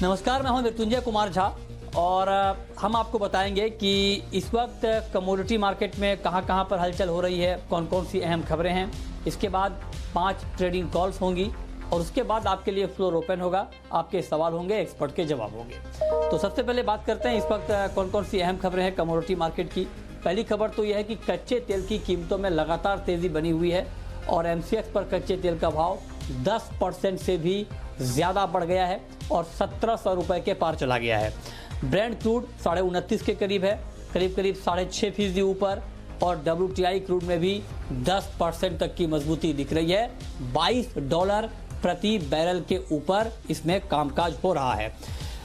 नमस्कार, मैं हूं मृत्युंजय कुमार झा और हम आपको बताएंगे कि इस वक्त कमोडिटी मार्केट में कहां पर हलचल हो रही है, कौन कौन सी अहम खबरें हैं। इसके बाद 5 ट्रेडिंग कॉल्स होंगी और उसके बाद आपके लिए फ्लोर ओपन होगा, आपके सवाल होंगे, एक्सपर्ट के जवाब होंगे। तो सबसे पहले बात करते हैं इस वक्त कौन कौन सी अहम खबरें हैं कमोडिटी मार्केट की। पहली खबर तो यह है कि कच्चे तेल की कीमतों में लगातार तेजी बनी हुई है और MCX पर कच्चे तेल का भाव 10% से भी ज़्यादा बढ़ गया है और 1700 रुपये के पार चला गया है। ब्रेंट क्रूड 29.5 के करीब है, करीब 6.5% ऊपर, और WTI क्रूड में भी 10% तक की मजबूती दिख रही है। $22 प्रति बैरल के ऊपर इसमें कामकाज हो रहा है।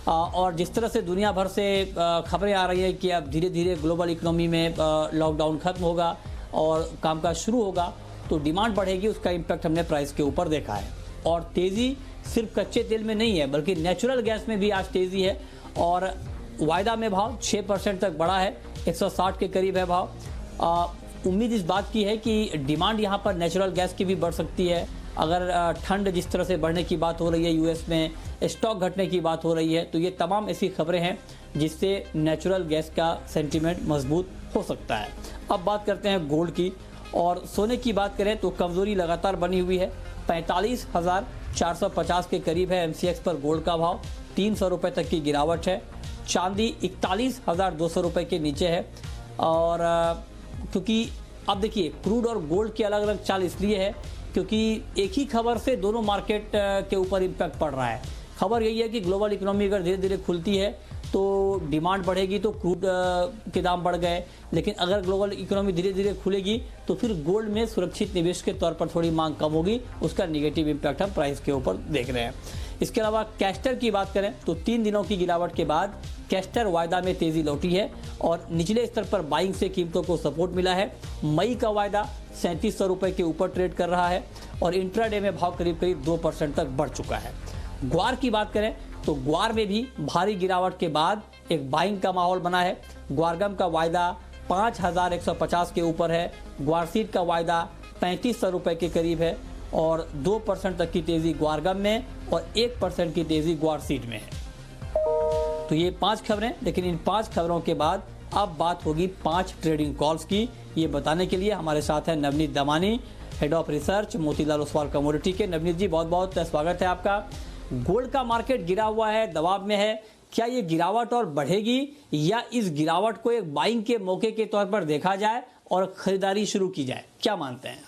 और जिस तरह से दुनिया भर से खबरें आ रही है कि अब धीरे धीरे ग्लोबल इकोनॉमी में लॉकडाउन खत्म होगा और कामकाज शुरू होगा, तो डिमांड बढ़ेगी, उसका इम्पैक्ट हमने प्राइस के ऊपर देखा है। और तेज़ी सिर्फ कच्चे तेल में नहीं है बल्कि नेचुरल गैस में भी आज तेज़ी है और वायदा में भाव 6% तक बढ़ा है, 160 के करीब है भाव। उम्मीद इस बात की है कि डिमांड यहाँ पर नेचुरल गैस की भी बढ़ सकती है। अगर ठंड जिस तरह से बढ़ने की बात हो रही है, US में स्टॉक घटने की बात हो रही है, तो ये तमाम ऐसी खबरें हैं जिससे नेचुरल गैस का सेंटीमेंट मजबूत हो सकता है। अब बात करते हैं गोल्ड की और सोने की बात करें तो कमज़ोरी लगातार बनी हुई है। 45,450 के करीब है MCX पर गोल्ड का भाव, 300 रुपये तक की गिरावट है। चांदी 41,200 रुपये के नीचे है और क्योंकि अब देखिए क्रूड और गोल्ड की अलग अलग चाल इसलिए है क्योंकि एक ही खबर से दोनों मार्केट के ऊपर इम्पैक्ट पड़ रहा है। खबर यही है कि ग्लोबल इकोनॉमी अगर धीरे धीरे खुलती है तो डिमांड बढ़ेगी तो क्रूड के दाम बढ़ गए, लेकिन अगर ग्लोबल इकोनॉमी धीरे धीरे खुलेगी तो फिर गोल्ड में सुरक्षित निवेश के तौर पर थोड़ी मांग कम होगी, उसका नेगेटिव इम्पैक्ट हम प्राइस के ऊपर देख रहे हैं। इसके अलावा कैस्टर की बात करें तो 3 दिनों की गिरावट के बाद कैस्टर वायदा में तेजी लौटी है और निचले स्तर पर बाइंग से कीमतों को सपोर्ट मिला है। मई का वायदा 3700 रुपये के ऊपर ट्रेड कर रहा है और इंट्राडे में भाव करीब 2% तक बढ़ चुका है। ग्वार की बात करें तो ग्वार में भी भारी गिरावट के बाद एक बाइंग का माहौल बना है। ग्वारगम का वायदा 5150 के ऊपर है, ग्वारसीड का वायदा 3500 रुपये के करीब है और 2% तक की तेजी ग्वारगम में और 1% की तेजी ग्वारसीड में है। तो ये 5 खबरें, लेकिन इन 5 खबरों के बाद अब बात होगी 5 ट्रेडिंग कॉल्स की। ये बताने के लिए हमारे साथ है Navneet Damani, head of research, Motilal Oswal commodity के। नवनीत जी, बहुत बहुत स्वागत है आपका। गोल्ड का मार्केट गिरा हुआ है, दबाव में है, क्या ये गिरावट और बढ़ेगी या इस गिरावट को एक बाइंग के मौके के तौर पर देखा जाए और खरीदारी शुरू की जाए, क्या मानते हैं?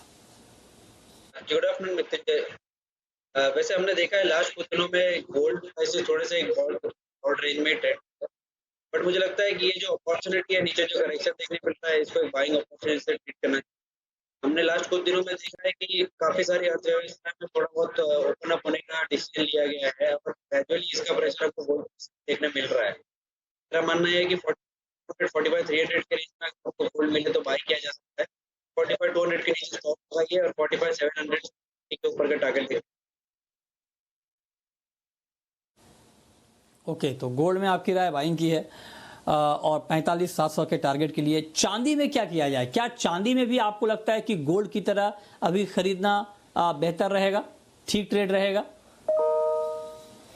गुड आफ्टरनून मित्र। वैसे हमने देखा है लास्ट कुछ दिनों में गोल्ड ऐसे थोड़े से और रेंज में ट्रेड, बट मुझे लगता है कि ये जो अपॉर्चुनिटी है, नीचे जो करेक्शन देखने को मिलता है, इसको एक बाइंग अपॉर्चुनिटी से ट्रीट करना चाहिए। हमने लास्ट कुछ दिनों में देखा है कि काफी सारी अर्थव्यवस्था में थोड़ा बहुत ओपन अप होने का डिसीजन लिया गया है और ग्रेजुअली इसका प्रेशर आपको गोल्ड देखने मिल रहा है। मेरा मानना है कि 45,300 के रेंज में आपको गोल्ड मिले तो बाय किया जा सकता है। 45,200 के नीचे स्टॉप लगाइए और 45,700 के ऊपर का टारगेट दिया। ओके, तो गोल्ड में आपकी राय बाइंग की है और 45,700 के टारगेट के लिए। चांदी में क्या किया जाए? क्या चांदी में भी आपको लगता है कि गोल्ड की तरह अभी खरीदना बेहतर रहेगा, ठीक ट्रेड रहेगा?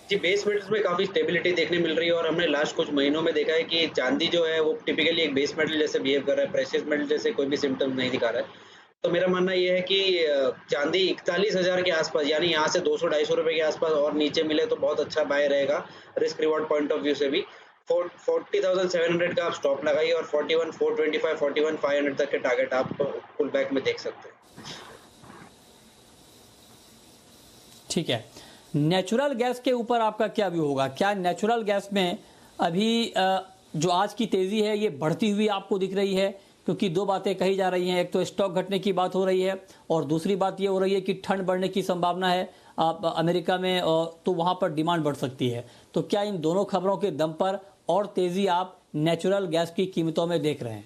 जी, बेस मेटल्स में काफी स्टेबिलिटी देखने मिल रही है और हमने लास्ट कुछ महीनों में देखा है कि चांदी जो है वो टिपिकली एक बेस मेटल जैसे बिहेव कर रहा है, प्रेशियस मेटल जैसे कोई भी सिम्टम नहीं दिखा रहा है। तो मेरा मानना ये है कि चांदी 41,000 के आसपास, यानी यहाँ से 200-250 रुपए के आसपास और नीचे मिले तो बहुत अच्छा बाय रहेगा risk reward point of view से भी। 40,700 का आप स्टॉप लगाइए और 41,425, 41,500 तक के टारगेट आप पुल बैक में देख सकते हैं। ठीक है, नेचुरल गैस के ऊपर आपका क्या व्यू होगा? क्या नेचुरल गैस में अभी जो आज की तेजी है ये बढ़ती हुई आपको दिख रही है? क्योंकि 2 बातें कही जा रही हैं, एक तो स्टॉक घटने की बात हो रही है और दूसरी बात ये हो रही है कि ठंड बढ़ने की संभावना है अमेरिका में, तो वहाँ पर डिमांड बढ़ सकती है। तो क्या इन दोनों खबरों के दम पर और तेजी आप नेचुरल गैस की कीमतों में देख रहे हैं?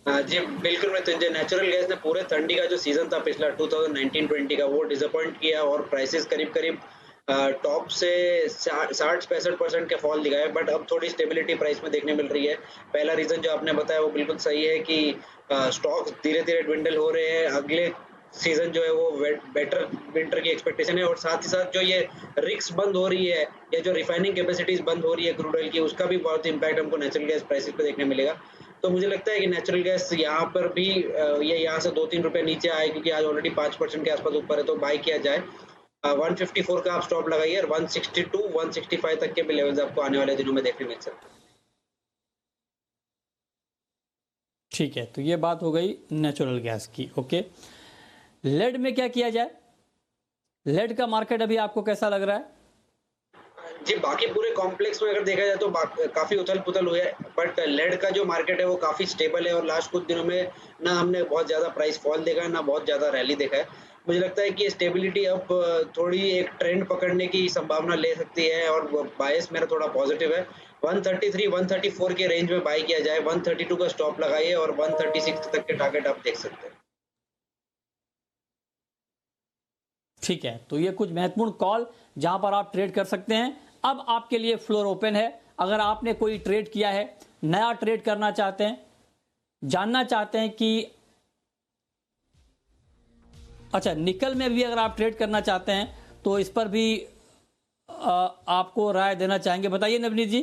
जी बिल्कुल मृत्युंजय, नेचुरल गैस ने पूरे ठंडी का जो सीजन था पिछला 2019-20 का वो डिसअपॉइंट किया और प्राइसेस करीब टॉप से 60-65% के फॉल दिखाए, बट अब थोड़ी स्टेबिलिटी प्राइस में देखने मिल रही है। पहला रीजन जो आपने बताया वो बिल्कुल सही है कि स्टॉक्स धीरे धीरे ट्विंडल हो रहे हैं। अगले सीजन जो है वो बेटर विंटर की एक्सपेक्टेशन है, और साथ ही साथ जो ये रिग्स बंद हो रही है या जो रिफाइनिंग कैपेसिटीज बंद हो रही है क्रूड ऑयल की, उसका भी बहुत इम्पैक्ट हमको नेचुरल गैस प्राइसेस पे देखने मिलेगा। तो मुझे लगता है कि नेचुरल गैस यहाँ पर भी ये यहाँ से 2-3 रुपए नीचे आए, क्योंकि आज ऑलरेडी 5% के आसपास ऊपर है, तो बाई किया जाए। 154 का आप स्टॉप लगाइए और 162 165 तक के भी लेवल्स आपको आने वाले दिनों में देखने मिल सकते हैं। ठीक है, तो ये बात हो गई नेचुरल गैस की। ओके, लेड में क्या किया जाए? लेड का मार्केट अभी आपको कैसा लग रहा है? जी, बाकी पूरे कॉम्प्लेक्स में अगर देखा जाए तो काफ़ी उथल-पुथल हुई है, बट लेड का जो मार्केट है वो काफ़ी स्टेबल है, और लास्ट कुछ दिनों में ना हमने बहुत ज़्यादा प्राइस फॉल देखा है, ना बहुत ज़्यादा रैली देखा है। मुझे लगता है कि ये स्टेबिलिटी अब थोड़ी एक ट्रेंड पकड़ने की संभावना ले सकती है, और बायस मेरा थोड़ा पॉजिटिव है। 133 134 के रेंज में बाय किया जाए, 132 का स्टॉप लगाइए और 136 तक के टारगेट आप देख सकते हैं। ठीक है, तो ये कुछ महत्वपूर्ण कॉल जहां पर आप ट्रेड कर सकते हैं। अब आपके लिए फ्लोर ओपन है। अगर आपने कोई ट्रेड किया है, नया ट्रेड करना चाहते हैं, जानना चाहते हैं कि अच्छा निकल में भी अगर आप ट्रेड करना चाहते हैं तो इस पर भी आपको राय देना चाहेंगे, बताइए नवनीत जी।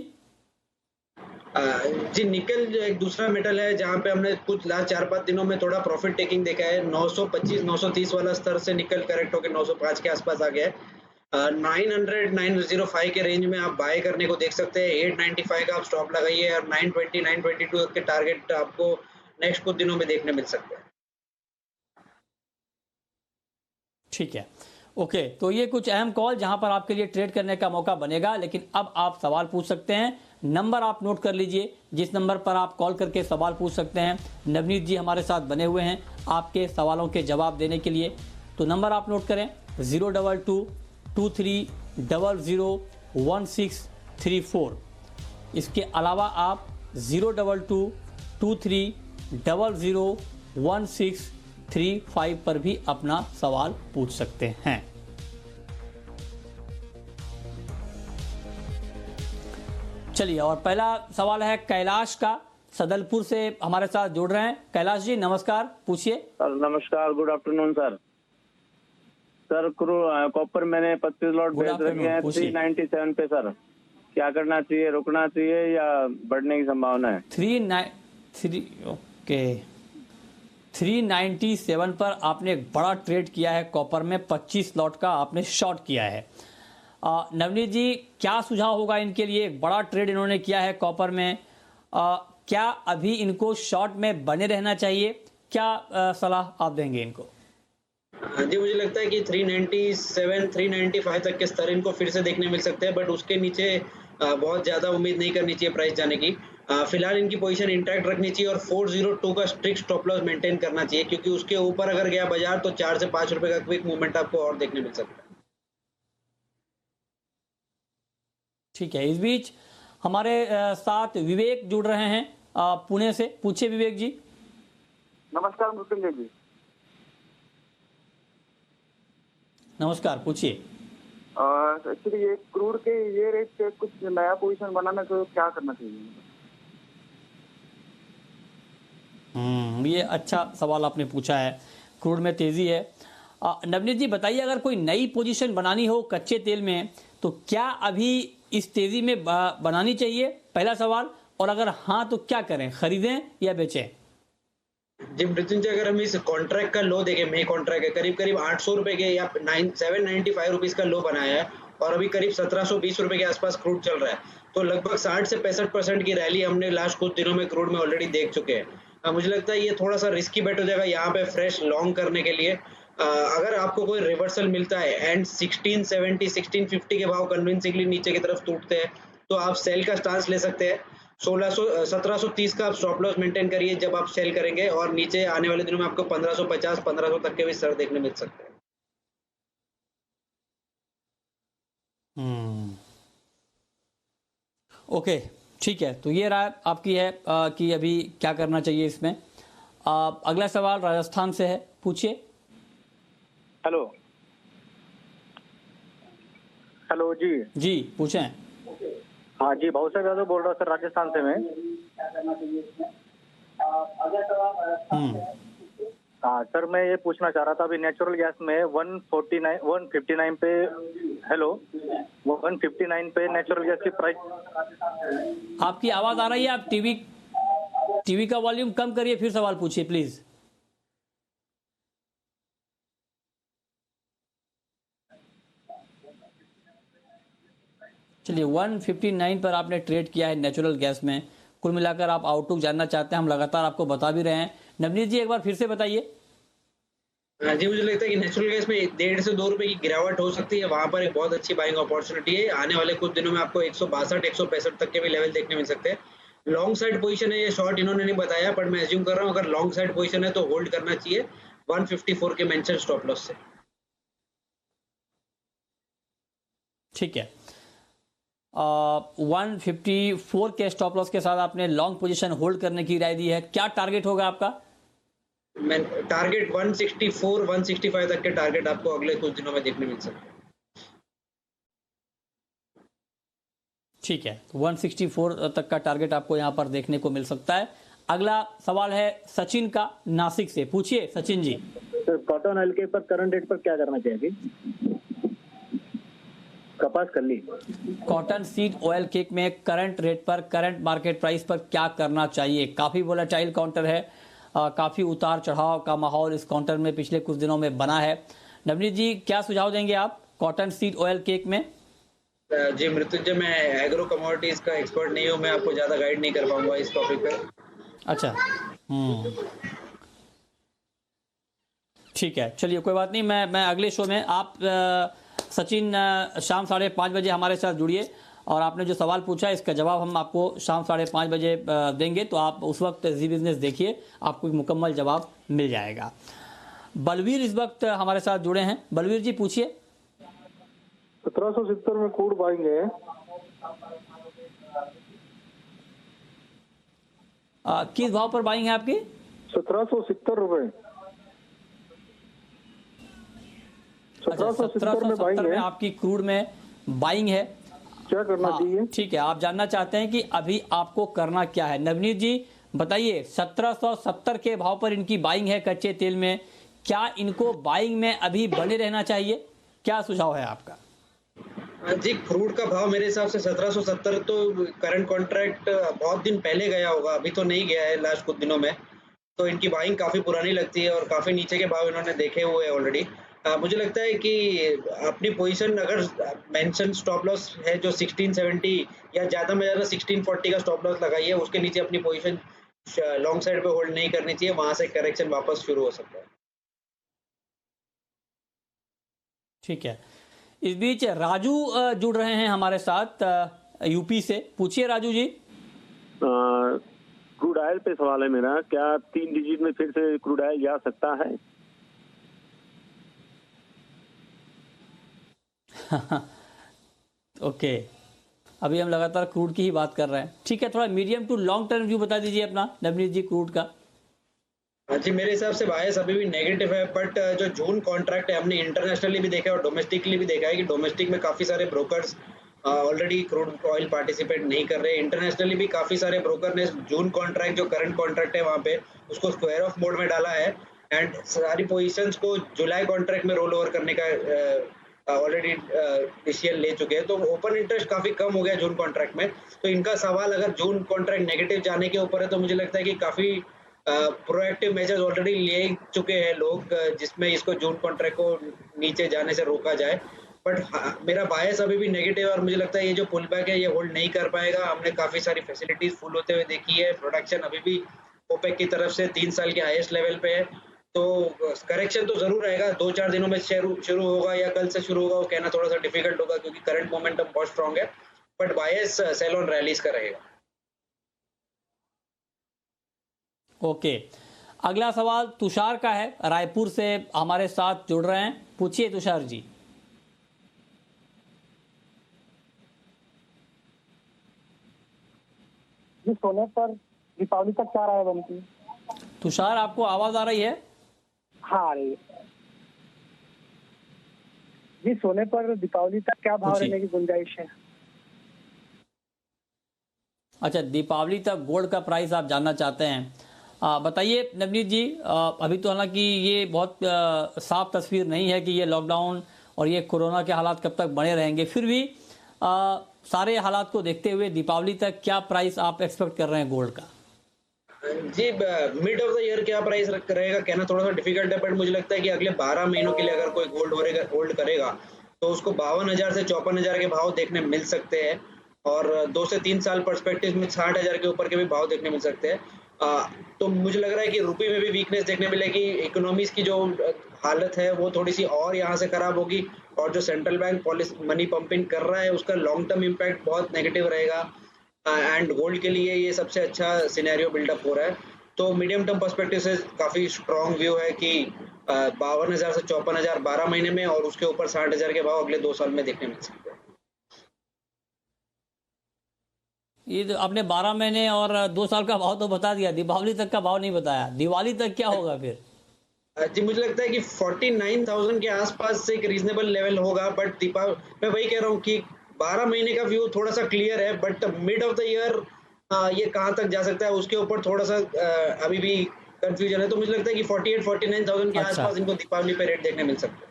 जी, निकल जो एक दूसरा मेटल है जहाँ पे हमने कुछ लास्ट 4-5 दिनों में थोड़ा प्रॉफिट टेकिंग देखा है। 925 930 वाला स्तर से निकल करेक्ट होकर 905 के आसपास आ गया है। 900 905 के रेंज में आप बाय करने को देख सकते हैं। 895 का आप स्टॉप लगाइए, और 920 922 के टारगेट आपको नेक्स्ट कुछ दिनों में देखने मिल सकते हैं। ठीक है, ओके, तो ये कुछ अहम कॉल जहां पर आपके लिए ट्रेड करने का मौका बनेगा। लेकिन अब आप सवाल पूछ सकते हैं। नंबर आप नोट कर लीजिए, जिस नंबर पर आप कॉल करके सवाल पूछ सकते हैं। नवनीत जी हमारे साथ बने हुए हैं आपके सवालों के जवाब देने के लिए। तो नंबर आप नोट करें 02223001634। इसके अलावा आप 02223001635 पर भी अपना सवाल पूछ सकते हैं। चलिए, और पहला सवाल है कैलाश का, सदलपुर से हमारे साथ जुड़ रहे हैं। कैलाश जी नमस्कार, पूछिए। सर नमस्कार, good afternoon sir. Sir copper मैंने 25 लॉट बेच रखे हैं 397 पे सर, क्या करना चाहिए? रुकना चाहिए या बढ़ने की संभावना है? 397 पर आपने एक बड़ा ट्रेड किया है कॉपर में, 25 लॉट का आपने शॉर्ट किया है। नवनीत जी क्या सुझाव होगा इनके लिए? एक बड़ा ट्रेड इन्होंने किया है कॉपर में, क्या अभी इनको शॉर्ट में बने रहना चाहिए? क्या सलाह आप देंगे इनको? जी, मुझे लगता है कि 397 395 तक के स्तर इनको फिर से देखने मिल सकते हैं, बट उसके नीचे बहुत ज़्यादा उम्मीद नहीं करनी चाहिए प्राइस जाने की। फिलहाल इनकी पोजीशन इंटैक्ट रखनी चाहिए, और 402 का स्ट्रिक्ट स्टॉप लॉस मेंटेन करना चाहिए, क्योंकि उसके ऊपर अगर गया बाजार तो 4 से 5 रुपए का क्विक मूवमेंट आपको और देखने मिल सकता है। ठीक है, इस बीच हमारे साथ विवेक जुड़ रहे हैं पुणे से। पूछिए विवेक जी। नमस्कार मृत्युंजय जी। नमस्कार, पूछिए। एक्चुअली ये क्रूड के ये रेट पे कुछ नया पोजीशन बनाना तो क्या करना चाहिए? ये अच्छा सवाल आपने पूछा है। क्रूड में तेजी है। नवनीत जी बताइए, अगर कोई नई पोजीशन बनानी हो कच्चे तेल में तो क्या अभी इस तेजी में बनानी चाहिए, पहला सवाल। और अगर हाँ तो क्या करें, खरीदें या बेचें? जी मृत्युंजय, अगर हम इस कॉन्ट्रैक्ट का लो देखें, मई कॉन्ट्रैक्ट है करीब करीब 800 रुपए के या 795 रुपीज का लो बनाया है, और अभी करीब 1720 रुपए के आसपास क्रूड चल रहा है। तो लगभग 60 से 65% की रैली हमने लास्ट कुछ दिनों में क्रूड में ऑलरेडी देख चुके हैं। मुझे लगता है ये थोड़ा सा रिस्की बेट हो जाएगा यहाँ पे फ्रेश लॉन्ग करने के लिए। अगर आपको कोई रिवर्सल मिलता है एंड 1670 1650 के भाव कन्विंसिंगली नीचे की तरफ टूटते हैं, तो आप सेल का स्टांस ले सकते हैं। 1730 का आप स्टॉप लॉस मेंटेन करिए जब आप सेल करेंगे, और नीचे आने वाले दिनों में आपको 1550 1500 तक के भी स्तर देखने मिल सकते हैं। ओके, ठीक है, तो ये राय आपकी है कि अभी क्या करना चाहिए इसमें। अगला सवाल राजस्थान से है, पूछिए। हेलो हेलो जी। जी पूछें। हाँ जी, बहुत से ज्यादा बोल रहा हूँ सर, राजस्थान से मैं। हाँ सर, मैं ये पूछना चाह रहा था, अभी नेचुरल गैस में 159 पे, हेलो, 159 पे नेचुरल गैस की प्राइस। आपकी आवाज आ रही है, आप टीवी का वॉल्यूम कम करिए, फिर सवाल पूछिए प्लीज। चलिए, 159 पर आपने ट्रेड किया है नेचुरल गैस में। कुल मिलाकर आप आउटलुक जानना चाहते हैं, हम लगातार आपको बता भी रहे हैं। नवनीत जी, एक बार फिर से बताइए। जी, मुझे लगता है कि नेचुरल गैस में 1.5 से 2 रुपए की गिरावट हो सकती है। वहाँ पर एक बहुत अच्छी बाइंग अपॉर्चुनिटी है। आने वाले कुछ दिनों में आपको 162, 165 तक के भी लेवल देखने मिल सकते हैं। लॉन्ग साइड पोजीशन है, ये शॉर्ट इन्होंने नहीं बताया, बट मैं अज्यूम कर रहा हूँ अगर लॉन्ग साइड पोजीशन है तो होल्ड करना चाहिए 154 के मेंशन स्टॉप लॉस से। ठीक है, 154 के स्टॉप लॉस के साथ आपने लॉन्ग पोजीशन होल्ड करने की राय दी है। क्या टारगेट होगा आपका? मैं टारगेट 164, 165 तक के टारगेट आपको अगले कुछ दिनों में देखने मिल सकते हैं। ठीक है, 164 तक का टारगेट आपको यहां पर देखने को मिल सकता है। अगला सवाल है सचिन का, नासिक से। पूछिए Sachin ji. Sir, cotton oil के पर करंट रेट पर क्या करना चाहिए? कपास कर ली। कॉटन सीड ऑयल केक में करंट रेट पर, करंट मार्केट प्राइस पर क्या करना चाहिए? काफी वोलेटाइल काउंटर है, काफी उतार चढ़ाव का माहौल इस काउंटर में पिछले कुछ दिनों में बना है। नवनीत जी, क्या सुझाव देंगे आप कॉटन सीड ऑयल केक में? जी मृत्युंजय, मैं एग्रो कमोडिटीज का एक्सपर्ट नहीं हूँ, मैं आपको ज्यादा गाइड नहीं कर पाऊंगा इस टॉपिक पे। अच्छा, ठीक है, चलिए कोई बात नहीं। मैं अगले शो में आप सचिन शाम 5:30 बजे हमारे साथ जुड़िए, और आपने जो सवाल पूछा इसका जवाब हम आपको शाम 5:30 बजे देंगे, तो आप उस वक्त जी बिजनेस देखिए, आपको एक मुकम्मल जवाब मिल जाएगा। बलवीर इस वक्त हमारे साथ जुड़े हैं। बलवीर जी पूछिए। 1770 में क्रूड बाइंग है। किस भाव पर बाइंग है आपकी? 1770 रुपए। 1770 में बाइंग है आपकी क्रूड में बाइंग है। क्या करना चाहिए? ठीक है, आप जानना चाहते हैं कि अभी आपको करना क्या है। नवनीत जी बताइए, 1770 के भाव पर इनकी बाइंग है कच्चे तेल में, क्या इनको बाइंग में अभी बने रहना चाहिए? क्या सुझाव है आपका? जी, क्रूड का भाव मेरे हिसाब से 1770 तो करंट कॉन्ट्रैक्ट बहुत दिन पहले गया होगा, अभी तो नहीं गया है लास्ट कुछ दिनों में, तो इनकी बाइंग काफ़ी पुरानी लगती है और काफ़ी नीचे के भाव इन्होंने देखे हुए हैं ऑलरेडी। मुझे लगता है कि अपनी पोजीशन अगर मेंशन स्टॉप लॉस है जो 1670 या ज़्यादा में ज़्यादा 1640 का स्टॉप लॉस लगाइए, उसके नीचे अपनी पोजीशन लॉन्ग साइड पे होल्ड नहीं करनी चाहिए, वहाँ से करेक्शन वापस शुरू हो सकता है। ठीक है, इस बीच राजू जुड़ रहे हैं हमारे साथ यूपी से। पूछिए राजू जी। क्रूड ऑयल पे सवाल है मेरा, क्या 3 डिजिट में फिर से क्रूड ऑयल जा सकता है? ओके, अभी हम लगातार क्रूड की ही बात कर रहे हैं। ठीक है, थोड़ा medium to long term view बता दीजिए अपना नवनीत जी क्रूड का। जी, मेरे हिसाब से बायस अभी भी नेगेटिव है, बट जो जून कॉन्ट्रैक्ट है हमने इंटरनेशनली भी देखा है और डोमेस्टिकली भी देखा है कि डोमेस्टिक में काफ़ी सारे brokers already crude oil participate नहीं कर रहे। इंटरनेशनली भी काफ़ी सारे ब्रोकर ने जून कॉन्ट्रैक्ट जो करंट कॉन्ट्रैक्ट है वहाँ पे उसको स्क्वायर ऑफ मोड में डाला है, एंड सारी पोजीशंस को जुलाई कॉन्ट्रैक्ट में रोल ओवर करने का ऑलरेडी डिसीजन ले चुके हैं। तो ओपन इंटरेस्ट काफ़ी कम हो गया जून कॉन्ट्रैक्ट में। तो इनका सवाल अगर जून कॉन्ट्रैक्ट नेगेटिव जाने के ऊपर है, तो मुझे लगता है कि काफ़ी प्रोएक्टिव मेजर्स ऑलरेडी ले चुके हैं लोग, जिसमें इसको जून कॉन्ट्रैक्ट को नीचे जाने से रोका जाए। बट मेरा बायस अभी भी नेगेटिव है और मुझे लगता है ये जो पुल बैक है ये होल्ड नहीं कर पाएगा। हमने काफ़ी सारी फैसिलिटीज फुल होते हुए देखी है, प्रोडक्शन अभी भी ओपेक की तरफ से 3 साल के हाईएस्ट लेवल पे है, तो करेक्शन तो जरूर आएगा। 2-4 दिनों में शुरू होगा या कल से शुरू होगा वो कहना थोड़ा सा डिफिकल्ट होगा, क्योंकि करंट मोमेंटम बहुत स्ट्रॉन्ग है, but bias sell on rallies का रहेगा। ओके, अगला सवाल तुषार का है, रायपुर से हमारे साथ जुड़ रहे हैं। पूछिए तुषार जी। जी, सोने पर दीपावली तक क्या राय बनती है? तुषार, आपको आवाज आ रही है? हाँ आ रही है जी। सोने पर दीपावली तक क्या भाव रहने की गुंजाइश है? अच्छा, दीपावली तक गोल्ड का प्राइस आप जानना चाहते हैं। बताइए नवनीत जी, अभी तो हालांकि ये बहुत साफ तस्वीर नहीं है कि ये लॉकडाउन और ये कोरोना के हालात कब तक बने रहेंगे, फिर भी सारे हालात को देखते हुए दीपावली तक क्या प्राइस आप एक्सपेक्ट कर रहे हैं गोल्ड का? जी, मिड ऑफ द ईयर क्या प्राइस रहेगा कहना थोड़ा सा डिफिकल्ट है, बट मुझे लगता है कि अगले 12 महीनों के लिए अगर कोई होल्ड करेगा तो उसको 52,000 से 54,000 के भाव देखने मिल सकते हैं, और 2 से 3 साल पर्सपेक्टिव में 60,000 के ऊपर के भी भाव देखने मिल सकते हैं। तो मुझे लग रहा है कि रुपये में भी वीकनेस देखने मिलेगी। इकोनॉमीज की जो हालत है वो थोड़ी सी और यहाँ से खराब होगी, और जो central bank policy money pumping कर रहा है उसका लॉन्ग टर्म इम्पैक्ट बहुत नेगेटिव रहेगा। एंड गोल्ड के लिए ये सबसे अच्छा सिनेरियो बिल्डअप हो रहा है। तो मीडियम टर्म पर्सपेक्टिव से काफी स्ट्रॉन्ग व्यू है कि 52,000 से 54,000 12 महीने में, और उसके ऊपर 60,000 के भाव अगले 2 साल में देखने मिल सकते हैं। ये तो आपने 12 महीने और 2 साल का भाव तो बता दिया, दीपावली तक का भाव नहीं बताया। दिवाली तक क्या होगा फिर? जी, मुझे लगता है कि 49,000 के आसपास से एक रीजनेबल लेवल होगा, बट मैं वही कह रहा हूँ कि 12 महीने का व्यू थोड़ा सा क्लियर है, but mid of the year ये कहाँ तक जा सकता है उसके ऊपर थोड़ा सा अभी भी कंफ्यूजन है। तो मुझे लगता है कि 48-49,000 के आसपास इनको दीपावली पे रेट देखने मिल सकता है।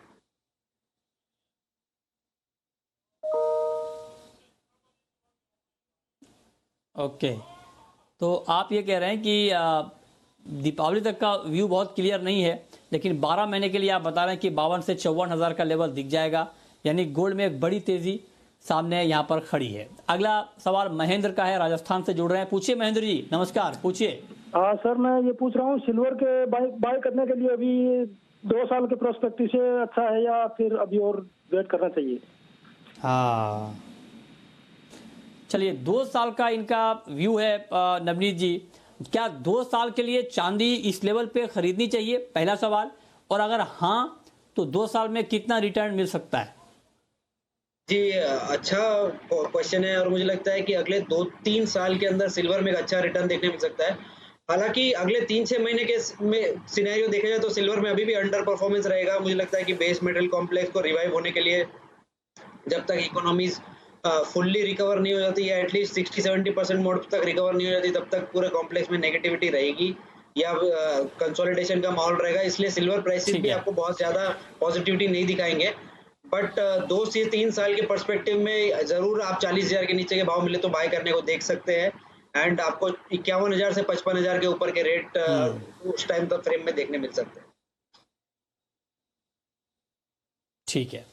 ओके, तो आप ये कह रहे हैं कि दीपावली तक का व्यू बहुत क्लियर नहीं है, लेकिन 12 महीने के लिए आप बता रहे हैं कि 52 से 54,000 का लेवल दिख जाएगा, यानी गोल्ड में एक बड़ी तेजी सामने यहाँ पर खड़ी है। अगला सवाल महेंद्र का है, राजस्थान से जुड़ रहे हैं। पूछिए महेंद्र जी, नमस्कार, पूछिए। सर मैं ये पूछ रहा हूँ, सिल्वर के बाय करने के लिए अभी 2 साल के प्रोस्पेक्टिव से अच्छा है या फिर अभी और वेट करना चाहिए? हाँ, चलिए 2 साल का इनका व्यू है। नवनीत जी, क्या 2 साल के लिए चांदी इस लेवल पे खरीदनी चाहिए, पहला सवाल, और अगर हाँ तो 2 साल में कितना रिटर्न मिल सकता है? जी, अच्छा क्वेश्चन है, और मुझे लगता है कि अगले 2-3 साल के अंदर सिल्वर में एक अच्छा रिटर्न देखने मिल सकता है। हालांकि अगले 3-6 महीने के में सिनेरियो देखा जाए तो सिल्वर में अभी भी अंडर परफॉर्मेंस रहेगा। मुझे लगता है कि बेस मेटल कॉम्प्लेक्स को रिवाइव होने के लिए जब तक इकोनॉमीज फुल्ली रिकवर नहीं हो जाती, या एटलीस्ट 60-70% मोड तक रिकवर नहीं हो जाती, तब तक पूरे कॉम्प्लेक्स में नेगेटिविटी रहेगी या कंसोलिडेशन का माहौल रहेगा। इसलिए सिल्वर प्राइसेस भी आपको बहुत ज्यादा पॉजिटिविटी नहीं दिखाएंगे, बट 2 से 3 साल के पर्सपेक्टिव में जरूर आप 40,000 के नीचे के भाव मिले तो बाय करने को देख सकते हैं, एंड आपको 51,000 से 55,000 के ऊपर के रेट उस टाइम तक फ्रेम में देखने मिल सकते हैं। ठीक है,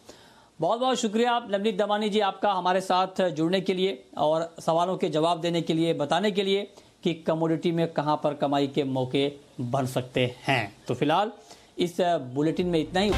बहुत बहुत शुक्रिया आप नवनीत दमानी जी, आपका हमारे साथ जुड़ने के लिए और सवालों के जवाब देने के लिए, बताने के लिए कि कमोडिटी में कहां पर कमाई के मौके बन सकते हैं। तो फिलहाल इस बुलेटिन में इतना ही।